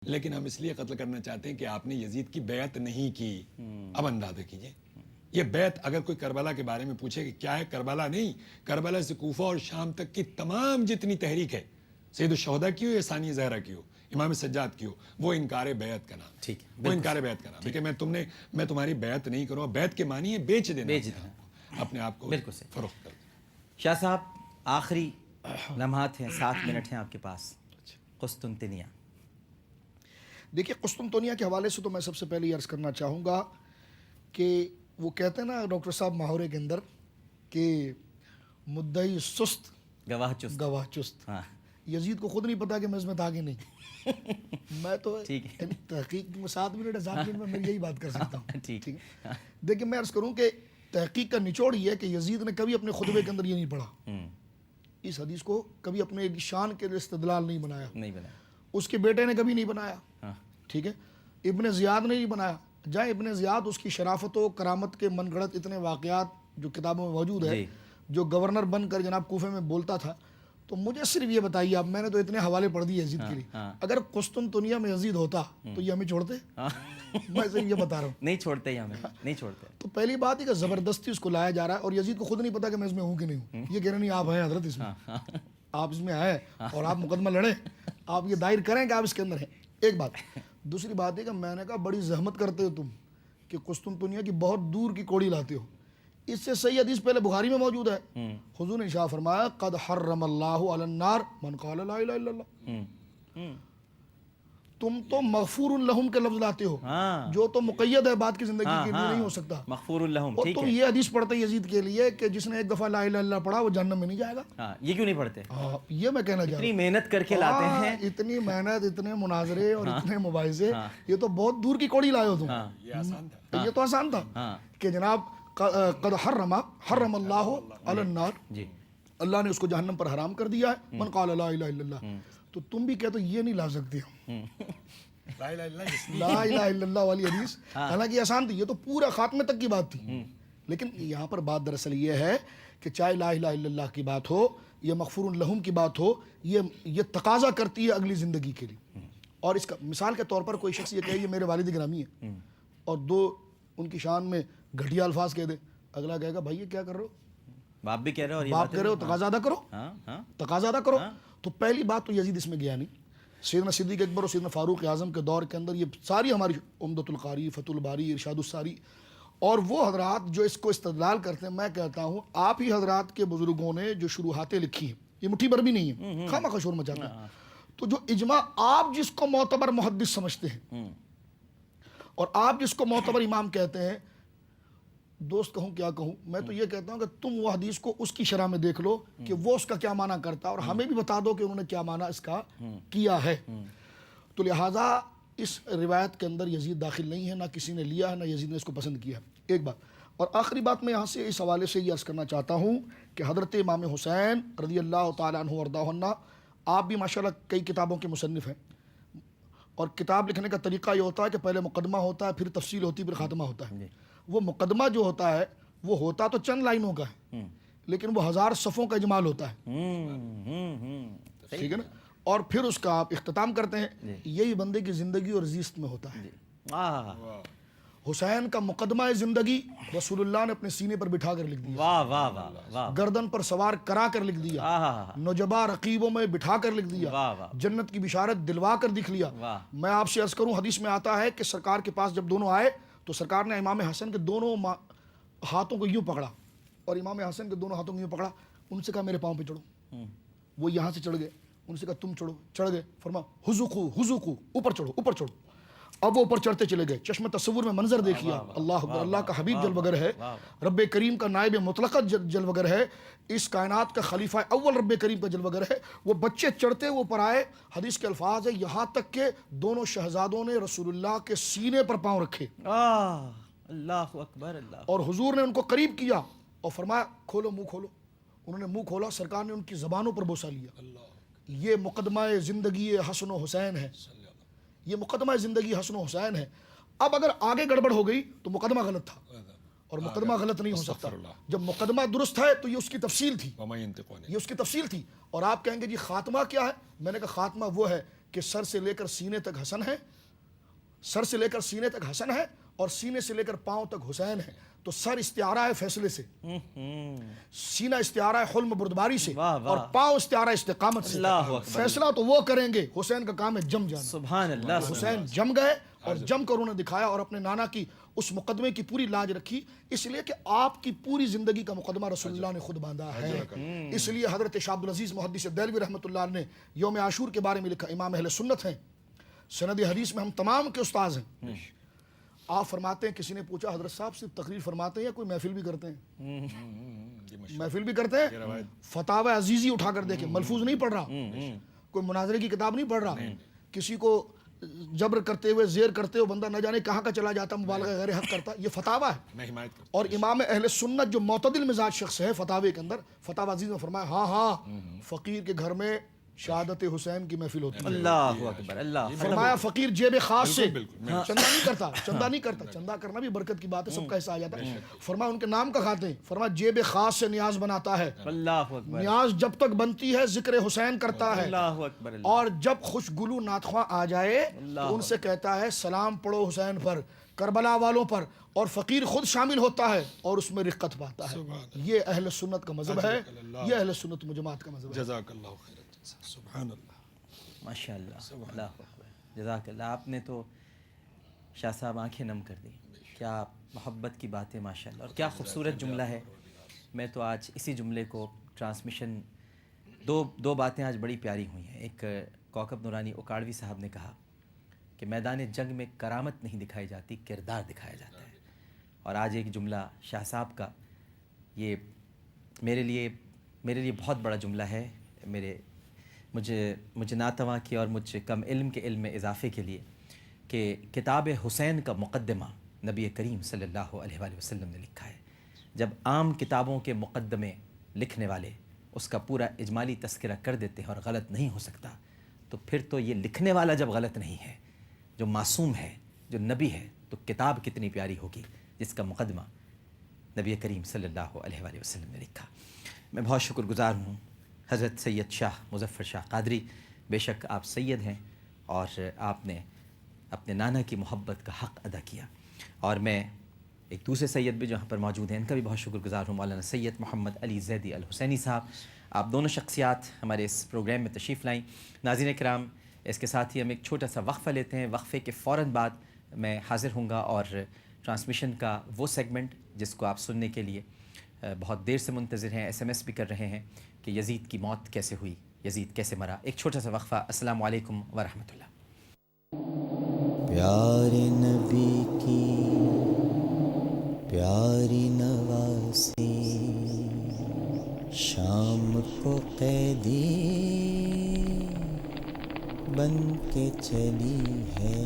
لیکن ہم اس لیے قتل کرنا چاہتے ہیں کہ آپ نے یزید کی بیعت نہیں کی. اب اندازہ کیجئے یہ بیعت اگر کوئی کربلا کے بارے میں پوچھے کہ کیا ہے، کربلا نہیں، کربلا سے کوفہ اور شام تک کی تمام جتنی تحریک ہے، سید الشہداء کی ہو یا ثانی زہرا کی ہو، امام سجاد کی ہو، وہ انکار بیعت کا نام. ٹھیک ہے، وہ انکار بیعت کا نام ہے کہ میں تمہاری بیعت نہیں کروں. بیعت کے معنی ہے بیچ دینا اپنے آپ کو، بالکل صحیح. فروخت کر. شاہ صاحب آخری لمحات ہیں، 7 منٹ ہیں آپ کے پاس. قسطنطنیہ. دیکھیے قسطنطنیہ کے حوالے سے تو میں سب سے پہلے یہ عرض کرنا چاہوں گا کہ وہ کہتے ہیں نا ڈاکٹر صاحب محاورے کے اندر کہ مدعی سست گواہ چست. گواہ چست. ہاں یزید کو خود نہیں پتا کہ میں اس میں تھا کہ نہیں. میں تو ٹھیک ہے. تحقیق میں 7 منٹ 7 منٹ میں یہی بات کر سکتا ہوں. ٹھیک ہے. دیکھیں میں عرض کروں کہ تحقیق کا نچوڑ یہ ہے کہ یزید نے کبھی اپنے خطبے کے اندر یہ نہیں پڑھا، اس حدیث کو کبھی اپنے شان کے استدلال نہیں بنایا. اس کے بیٹے نے کبھی نہیں بنایا. ٹھیک ہے. ابن زیاد نے نہیں بنایا. جائے ابن زیاد اس کی شرافت و کرامت کے من گھڑت اتنے واقعات جو کتابوں میں موجود ہے، جو گورنر بن کر جناب کوفے میں بولتا تھا. تو مجھے صرف یہ بتائیے آپ، میں نے تو اتنے حوالے پڑھ دیے یزید کے لیے، اگر قسطنطنیہ میں یزید ہوتا تو یہ ہمیں چھوڑتے؟ میں صرف یہ بتا رہا ہوں نہیں چھوڑتے ہی ہمیں، نہیں چھوڑتے. تو پہلی بات ہے کہ زبردستی اس کو لایا جا رہا ہے اور یزید کو خود نہیں پتا کہ میں اس میں ہوں کہ نہیں ہوں. یہ کہہ رہے نہیں آپ ہیں حضرت اس میں، آپ اس میں آئے اور آپ مقدمہ لڑیں، آپ یہ دائر کریں کہ آپ اس کے اندر ہیں. ایک بات. دوسری بات ہے کہ میں نے کہا بڑی زحمت کرتے ہو تم کہ قسطنطنیہ کی بہت دور کی کوڑی لاتے ہو. اس سے صحیح حدیث پہلے بخاری میں موجود ہے. حضور نے ارشاد فرمایا قد حرم اللہ علی النار من قال لا الہ الا اللہ. تم تو مغفور لہم کے لفظ لاتے ہو جو تو مقید ہے بعد کی زندگی کے لیے نہیں ہو سکتا. مغفور لہم. اور تم یہ حدیث پڑھتے یزید کے لیے کہ جس نے ایک دفعہ لا الہ الا اللہ پڑھا وہ جہنم میں نہیں جائے گا. یہ کیوں نہیں پڑھتے؟ یہ میں کہنا چاہ رہا ہوں. اتنی محنت کر کے لاتے ہیں، اتنی محنت، اتنے مناظرے اور اتنے مباحثے، یہ تو بہت دور کی کوڑی لائے ہو تم. یہ تو آسان تھا کہ جناب قد حرم اللہ علی النار، اللہ نے اس کو جہنم پر حرام کر دیا ہے، من قال لا الہ الا اللہ. تو تم بھی کہتے ہو یہ نہیں لا سکتے ہو لا الہ الا اللہ والی حدیث. حالانکہ آسان تھی، یہ تو پورا خاتمے تک کی بات تھی. لیکن یہاں پر بات دراصل یہ ہے کہ چاہے لا الہ الا اللہ کی بات ہو یا مغفور لہم کی بات ہو، یہ تقاضا کرتی ہے اگلی زندگی کے لیے. اور اس کا مثال کے طور پر کوئی شخص یہ کہے یہ میرے والد گرامی ہے اور 2 ان کی شان میں گھٹیا الفاظ کہہ دے، اگلا کہے گا بھائی یہ کیا کر رہے ہو؟ باپ بھی کہہ رہے ہو، باپ کہہ رہے ہو، تقاضا ادا کرو، تقاضا ادا کرو. تو پہلی بات تو یزید اس میں گیا نہیں. سیدنا صدیق اکبر اور سیدنا فاروق اعظم کے دور کے اندر یہ ساری ہماری عمدۃ القاری، فتح الباری، ارشاد الساری اور وہ حضرات جو اس کو استدلال کرتے ہیں، میں کہتا ہوں آپ ہی حضرات کے بزرگوں نے جو شروحاتیں لکھی ہیں، یہ مٹھی بھر بھی نہیں ہے، خواہ مخواہ شور مچاتا ہے. تو جو اجماع آپ جس کو معتبر محدث سمجھتے ہیں اور آپ جس کو معتبر امام کہتے ہیں، دوست کہوں کیا کہوں، میں تو یہ کہتا ہوں کہ تم وہ حدیث کو اس کی شرح میں دیکھ لو کہ وہ اس کا کیا معنی کرتا اور ہمیں بھی بتا دو کہ انہوں نے کیا معنی اس کا کیا ہے. تو لہٰذا اس روایت کے اندر یزید داخل نہیں ہے، نہ کسی نے لیا ہے، نہ یزید نے اس کو پسند کیا ہے. ایک بات. اور آخری بات میں یہاں سے اس حوالے سے یہ عرض کرنا چاہتا ہوں کہ حضرت امام حسین رضی اللہ تعالیٰ عنہ وارضاہ عنہ، آپ بھی ماشاءاللہ کئی کتابوں کے مصنف ہیں اور کتاب لکھنے کا طریقہ یہ ہوتا ہے کہ پہلے مقدمہ ہوتا ہے، پھر تفصیل ہوتی ہے، پھر خاتمہ ہوتا ہے. وہ مقدمہ جو ہوتا ہے وہ ہوتا تو چند لائنوں کا ہے لیکن وہ 1000 صفوں کا اجمال ہوتا ہے. ٹھیک ہے نا. اور پھر اس کا آپ اختتام کرتے ہیں. یہی بندے کی زندگی اور زیست میں ہوتا ہے. حسین کا مقدمہ زندگی رسول اللہ نے اپنے سینے پر بٹھا کر لکھ دیا، گردن پر سوار کرا کر لکھ دیا، نجبا رقیبوں میں بٹھا کر لکھ دیا، جنت کی بشارت دلوا کر دکھ لیا. میں آپ سے عرض کروں، حدیث میں آتا ہے کہ سرکار کے پاس جب دونوں آئے تو سرکار نے امام حسن کے دونوں ہاتھوں کو یوں پکڑا اور امام حسن کے دونوں ہاتھوں کو یوں پکڑا، ان سے کہا میرے پاؤں پہ چڑھو. وہ یہاں سے چڑھ گئے، ان سے کہا تم چڑھو، چڑھ گئے. فرما حزقو حزقو، اوپر چڑھو اوپر چڑھو. اب وہ اوپر چڑھتے چلے گئے. چشم تصور میں منظر دیکھیے، اللہ اکبر، اللہ کا حبیب جلوگر ہے، رب کریم کا نائب مطلقت جلوگر ہے، اس کائنات کا خلیفہ اول رب کریم کا جلوگر ہے. وہ بچے چڑھتے وہ اوپر آئے. حدیث کے الفاظ ہے یہاں تک کہ دونوں شہزادوں نے رسول اللہ کے سینے پر پاؤں رکھے. اللہ اکبر. اللہ. اور حضور نے ان کو قریب کیا اور فرمایا کھولو منہ کھولو. انہوں نے منہ کھولا، سرکار نے ان کی زبانوں پر بوسہ لیا. یہ مقدمہ زندگی حسن و حسین ہے، یہ مقدمہ زندگی حسن و حسین ہے. اب اگر آگے گڑبڑ ہو گئی تو مقدمہ غلط تھا اور مقدمہ غلط نہیں ہو سکتا. استغفر اللہ. جب مقدمہ درست ہے تو یہ اس کی تفصیل تھی, وما ينطق عن یہ اس کی تفصیل تھی. اور آپ کہیں گے جی خاتمہ کیا ہے؟ میں نے کہا خاتمہ وہ ہے کہ سر سے لے کر سینے تک حسن ہے, سر سے لے کر سینے تک حسن ہے, اور سینے سے لے کر پاؤں تک حسین ہے. تو سر استعارہ ہے فیصلے سے, سینہ استعارہ ہے حلم بردباری سے, واہ واہ. اور پاؤں استعارہ استقامت سے. اللہ اکبر. فیصلہ تو وہ کریں گے, حسین کا کام ہے جم جانا. سبحان اللہ. حسین جم گئے اور جم کر انہوں نے دکھایا, اور اپنے نانا کی اس مقدمے کی پوری لاج رکھی, اس لیے کہ آپ کی پوری زندگی کا مقدمہ رسول اللہ نے خود باندھا ہے. اس لیے حضرت شاہ عبدالعزیز محدث دہلوی رحمۃ اللہ نے یوم عاشور کے بارے میں لکھا, امام اہل سنت ہیں, سند حدیث میں ہم تمام کے استاذ ہیں. آپ فرماتے ہیں, کسی نے پوچھا حضرت صاحب صرف تقریر فرماتے ہیں یا کوئی محفل بھی کرتے ہیں؟ محفل بھی کرتے ہیں. فتاوی عزیزی اٹھا کر دیکھیں, ملفوظ نہیں پڑھ رہا, کوئی مناظرے کی کتاب نہیں پڑھ رہا, کسی کو جبر کرتے ہوئے زیر کرتے ہوئے بندہ نہ جانے کہاں کا چلا جاتا, مبالغہ غیر حق کرتا, یہ فتاوی ہے. میں حمایت کرتا ہوں. اور امام اہل سنت جو معتدل مزاج شخص ہے فتاوی کے اندر, فتاوی عزیز میں فرمایا ہاں ہاں فقیر کے گھر میں شہادت حسین کی محفل ہوتی ہے. اللہ اکبر. اللہ. فرمایا فقیر جیب خاص سے بالکل. چندہ نہیں کرتا, چندہ نہیں کرتا, چندہ کرنا بھی برکت کی بات ہے, سب کا حصہ آ جاتا ہے. فرمایا ان کے نام کا کھاتے ہیں, فرمایا جیب خاص سے نیاز بناتا ہے, اللہ اکبر. نیاز جب تک بنتی ہے ذکر حسین کرتا ہے, اللہ اکبر. اور جب خوش گلو ناتخواں آ جائے تو ان سے کہتا ہے سلام پڑھو حسین پر, کربلا والوں پر, اور فقیر خود شامل ہوتا ہے اور اس میں رقت پاتا ہے. یہ اہل سنت کا مذہب ہے, یہ اہل سنت مجماعت کا مذہب ہے. جزاک اللہ خیر. سبحان اللہ. ماشاء اللہ. اللہ اکبر. جزاک اللہ. آپ نے تو شاہ صاحب آنکھیں نم کر دی. کیا محبت کی باتیں ماشاء اللہ, اور کیا خوبصورت جملہ ہے. میں تو آج اسی جملے کو ٹرانسمیشن, دو باتیں آج بڑی پیاری ہوئی ہیں. ایک کوکب نورانی اکاڑوی صاحب نے کہا کہ میدان جنگ میں کرامت نہیں دکھائی جاتی, کردار دکھایا جاتا ہے. اور آج ایک جملہ شاہ صاحب کا, یہ میرے لیے بہت بڑا جملہ ہے. مجھے ناتواں کی اور مجھ کم علم کے علم میں اضافے کے لیے, کہ کتاب حسین کا مقدمہ نبی کریم صلی اللہ علیہ وآلہ وسلم نے لکھا ہے. جب عام کتابوں کے مقدمے لکھنے والے اس کا پورا اجمالی تذکرہ کر دیتے ہیں اور غلط نہیں ہو سکتا, تو پھر تو یہ لکھنے والا جب غلط نہیں ہے, جو معصوم ہے, جو نبی ہے, تو کتاب کتنی پیاری ہوگی جس کا مقدمہ نبی کریم صلی اللہ علیہ وآلہ وسلم نے لکھا. میں بہت شکر گزار ہوں حضرت سید شاہ مظفر شاہ قادری. بے شک آپ سید ہیں اور آپ نے اپنے نانا کی محبت کا حق ادا کیا. اور میں ایک دوسرے سید بھی جو یہاں پر موجود ہیں, ان کا بھی بہت شکر گزار ہوں, مولانا سید محمد علی زیدی الحسینی صاحب. آپ دونوں شخصیات ہمارے اس پروگرام میں تشریف لائیں. ناظرین کرام, اس کے ساتھ ہی ہم ایک چھوٹا سا وقفہ لیتے ہیں. وقفے کے فوراً بعد میں حاضر ہوں گا, اور ٹرانسمیشن کا وہ سیگمنٹ جس کو آپ سننے کے لیے بہت دیر سے منتظر ہیں, ایس ایم ایس بھی کر رہے ہیں کہ یزید کی موت کیسے ہوئی, یزید کیسے مرا. ایک چھوٹا سا وقفہ. السلام علیکم ورحمۃ اللہ. پیارے نبی کی پیاری نواسی, شام کو قیدی بن کے چلی ہے.